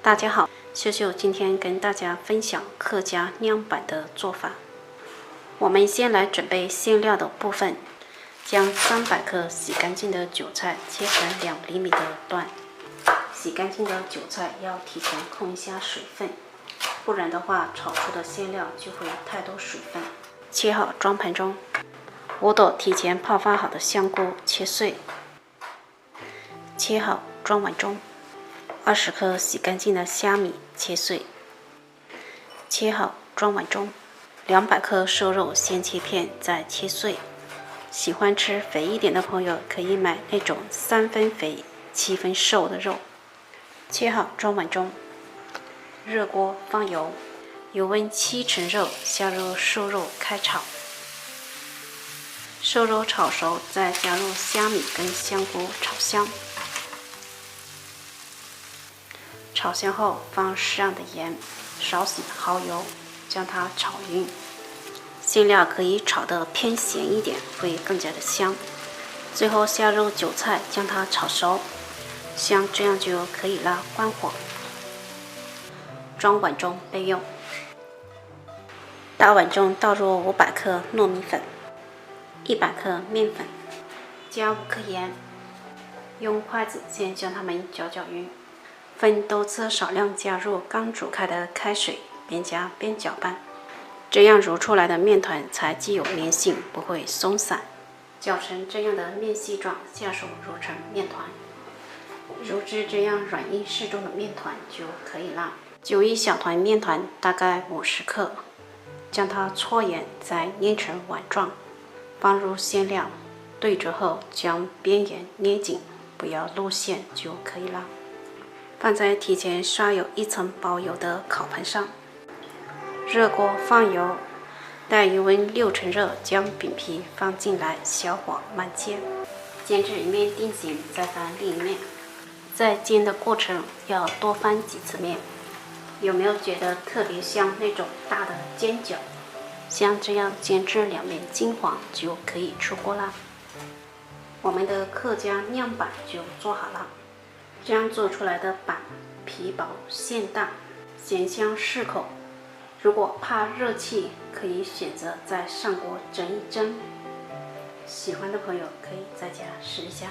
大家好，秀秀今天跟大家分享客家酿板的做法。我们先来准备馅料的部分，将300克洗干净的韭菜切成2厘米的段。洗干净的韭菜要提前控一下水分，不然的话炒出的馅料就会太多水分。切好装盘中，5朵提前泡发好的香菇切碎，切好装碗中。20克洗干净的虾米切碎，切好装碗中。200克瘦肉先切片再切碎。喜欢吃肥一点的朋友可以买那种3分肥7分瘦的肉，切好装碗中。热锅放油，油温7成热，下入瘦肉开炒。瘦肉炒熟，再加入虾米跟香菇炒香。炒香后放适量的盐，少许蚝油，将它炒匀。馅料可以炒得偏咸一点，会更加的香。最后下入韭菜，将它炒熟，香，这样就可以了。关火，装碗中备用。大碗中倒入500克糯米粉、100克面粉，加5克盐，用筷子先将它们搅搅匀。分多次少量加入刚煮开的开水，边加边搅拌，这样揉出来的面团才既有粘性，不会松散。搅成这样的面细状，下手揉成面团，揉至这样软硬适中的面团就可以了。就一小团面团，大概50克，将它搓圆，再捏成碗状，放入馅料，对折后将边缘捏紧，不要露馅就可以了。放在提前刷有1层薄油的烤盘上，热锅放油，待油温6成热，将饼皮放进来，小火慢煎，煎至一面定型，再翻另一面。在煎的过程要多翻几次面。有没有觉得特别像那种大的煎饺？像这样煎至2面金黄就可以出锅啦。我们的客家酿板就做好了。这样做出来的板皮薄馅大，咸香适口。如果怕热气，可以选择在上锅蒸一蒸。喜欢的朋友可以在家试一下。